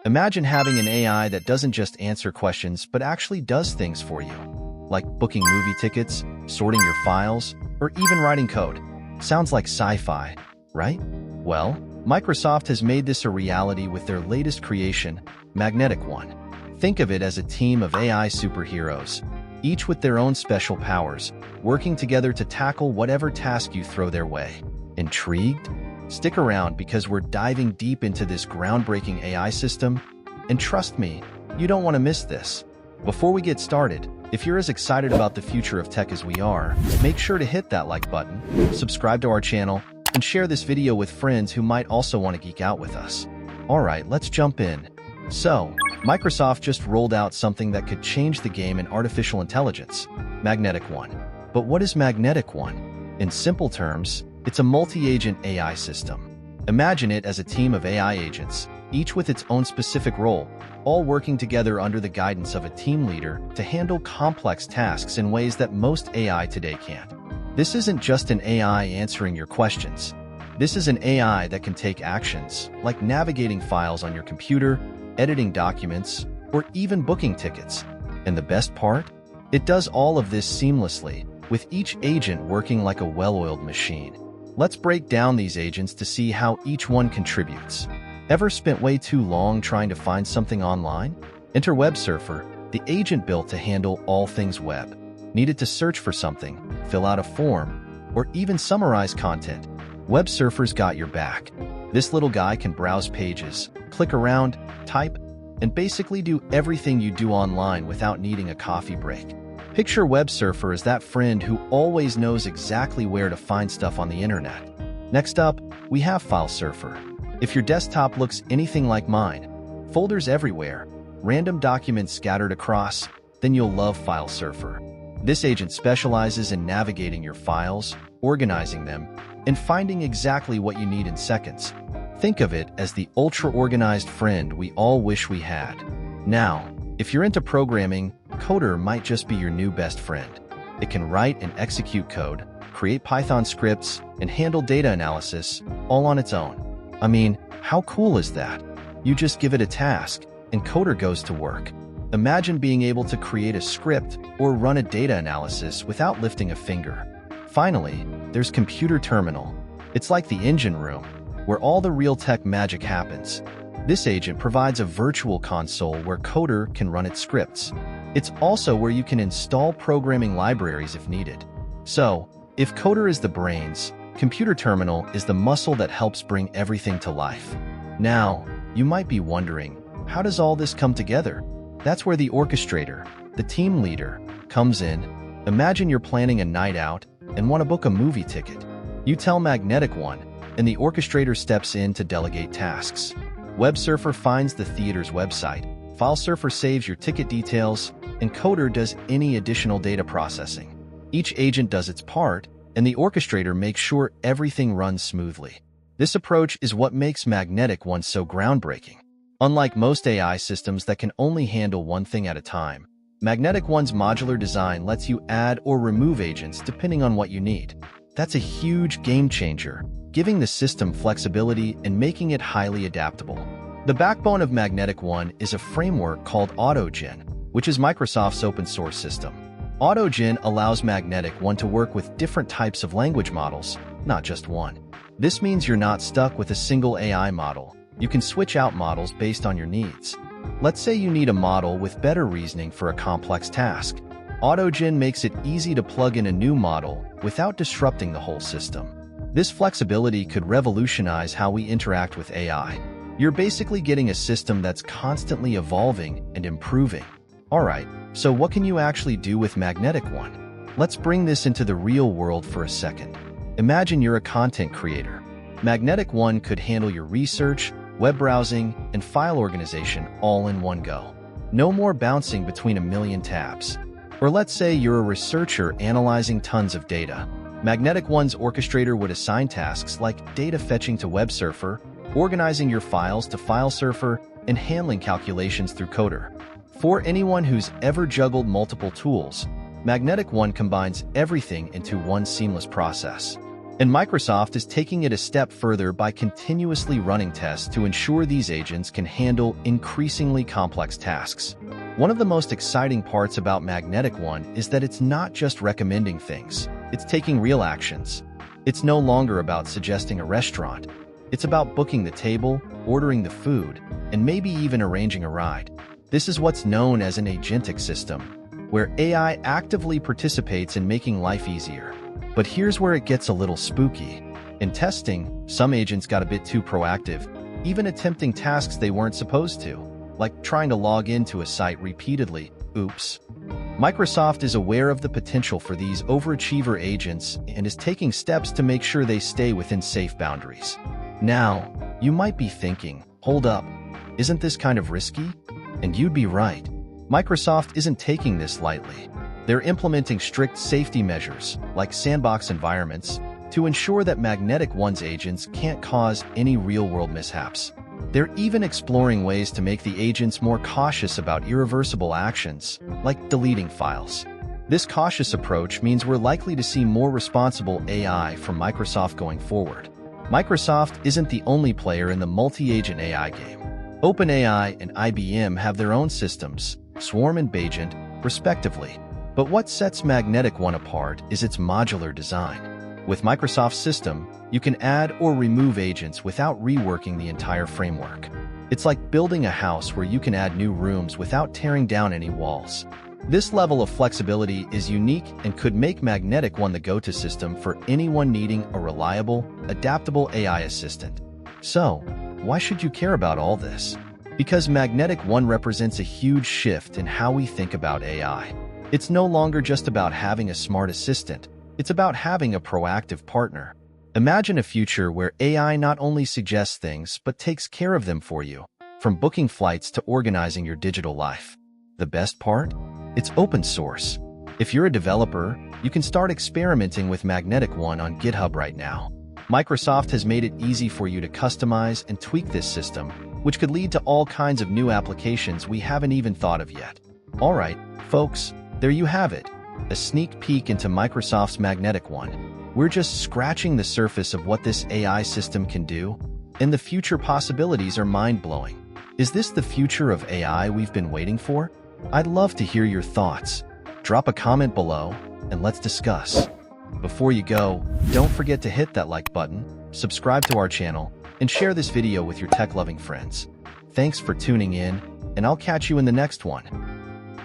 Imagine having an AI that doesn't just answer questions, but actually does things for you, like booking movie tickets, sorting your files, or even writing code. Sounds like sci-fi, right? Well, Microsoft has made this a reality with their latest creation, Magnetic One. Think of it as a team of AI superheroes, each with their own special powers, working together to tackle whatever task you throw their way. Intrigued? Stick around because we're diving deep into this groundbreaking AI system, and trust me, you don't want to miss this. Before we get started, if you're as excited about the future of tech as we are, make sure to hit that like button, subscribe to our channel, and share this video with friends who might also want to geek out with us. Alright, let's jump in. So, Microsoft just rolled out something that could change the game in artificial intelligence, Magnetic One. But what is Magnetic One? In simple terms, it's a multi-agent AI system. Imagine it as a team of AI agents, each with its own specific role, all working together under the guidance of a team leader to handle complex tasks in ways that most AI today can't. This isn't just an AI answering your questions. This is an AI that can take actions, like navigating files on your computer, editing documents, or even booking tickets. And the best part? It does all of this seamlessly, with each agent working like a well-oiled machine. Let's break down these agents to see how each one contributes. Ever spent way too long trying to find something online? Enter Web Surfer, the agent built to handle all things web. Needed to search for something, fill out a form, or even summarize content? Web Surfer's got your back. This little guy can browse pages, click around, type, and basically do everything you do online without needing a coffee break. Picture Web Surfer as that friend who always knows exactly where to find stuff on the internet. Next up, we have File Surfer. If your desktop looks anything like mine, folders everywhere, random documents scattered across, then you'll love File Surfer. This agent specializes in navigating your files, organizing them, and finding exactly what you need in seconds. Think of it as the ultra-organized friend we all wish we had. Now, if you're into programming, Coder might just be your new best friend. It can write and execute code, create Python scripts, and handle data analysis, all on its own. I mean, how cool is that? You just give it a task, and Coder goes to work. Imagine being able to create a script or run a data analysis without lifting a finger. Finally, there's Computer Terminal. It's like the engine room, where all the real tech magic happens. This agent provides a virtual console where Coder can run its scripts. It's also where you can install programming libraries if needed. So, if Coder is the brains, Computer Terminal is the muscle that helps bring everything to life. Now, you might be wondering, how does all this come together? That's where the orchestrator, the team leader, comes in. Imagine you're planning a night out and want to book a movie ticket. You tell Magnetic One, and the orchestrator steps in to delegate tasks. Web Surfer finds the theater's website, File Surfer saves your ticket details, and Coder does any additional data processing. Each agent does its part, and the orchestrator makes sure everything runs smoothly. This approach is what makes Magnetic One so groundbreaking. Unlike most AI systems that can only handle one thing at a time, Magnetic One's modular design lets you add or remove agents depending on what you need. That's a huge game changer, giving the system flexibility and making it highly adaptable. The backbone of Magnetic One is a framework called AutoGen, which is Microsoft's open source system. AutoGen allows Magnetic One to work with different types of language models, not just one. This means you're not stuck with a single AI model. You can switch out models based on your needs. Let's say you need a model with better reasoning for a complex task. AutoGen makes it easy to plug in a new model without disrupting the whole system. This flexibility could revolutionize how we interact with AI. You're basically getting a system that's constantly evolving and improving. Alright, so what can you actually do with Magnetic One? Let's bring this into the real world for a second. Imagine you're a content creator. Magnetic One could handle your research, web browsing, and file organization all in one go. No more bouncing between a million tabs. Or let's say you're a researcher analyzing tons of data. Magnetic One's orchestrator would assign tasks like data fetching to Web Surfer, organizing your files to File Surfer, and handling calculations through Coder. For anyone who's ever juggled multiple tools, Magnetic One combines everything into one seamless process. And Microsoft is taking it a step further by continuously running tests to ensure these agents can handle increasingly complex tasks. One of the most exciting parts about Magnetic One is that it's not just recommending things, it's taking real actions. It's no longer about suggesting a restaurant. It's about booking the table, ordering the food, and maybe even arranging a ride. This is what's known as an agentic system, where AI actively participates in making life easier. But here's where it gets a little spooky. In testing, some agents got a bit too proactive, even attempting tasks they weren't supposed to, like trying to log into a site repeatedly. Oops. Microsoft is aware of the potential for these overachiever agents and is taking steps to make sure they stay within safe boundaries. Now, you might be thinking, hold up, isn't this kind of risky? And you'd be right. Microsoft isn't taking this lightly. They're implementing strict safety measures, like sandbox environments, to ensure that Magnetic One's agents can't cause any real-world mishaps. They're even exploring ways to make the agents more cautious about irreversible actions, like deleting files. This cautious approach means we're likely to see more responsible AI from Microsoft going forward. Microsoft isn't the only player in the multi-agent AI game. OpenAI and IBM have their own systems, Swarm and Bagent, respectively. But what sets Magnetic One apart is its modular design. With Microsoft's system, you can add or remove agents without reworking the entire framework. It's like building a house where you can add new rooms without tearing down any walls. This level of flexibility is unique and could make Magnetic One the go-to system for anyone needing a reliable, adaptable AI assistant. So, why should you care about all this? Because Magnetic One represents a huge shift in how we think about AI. It's no longer just about having a smart assistant. It's about having a proactive partner. Imagine a future where AI not only suggests things, but takes care of them for you, from booking flights to organizing your digital life. The best part? It's open source. If you're a developer, you can start experimenting with Magnetic One on GitHub right now. Microsoft has made it easy for you to customize and tweak this system, which could lead to all kinds of new applications we haven't even thought of yet. All right, folks, there you have it. A sneak peek into Microsoft's Magnetic One. We're just scratching the surface of what this AI system can do, and the future possibilities are mind-blowing. Is this the future of AI we've been waiting for? I'd love to hear your thoughts. Drop a comment below, and let's discuss. Before you go, don't forget to hit that like button, subscribe to our channel, and share this video with your tech-loving friends. Thanks for tuning in, and I'll catch you in the next one.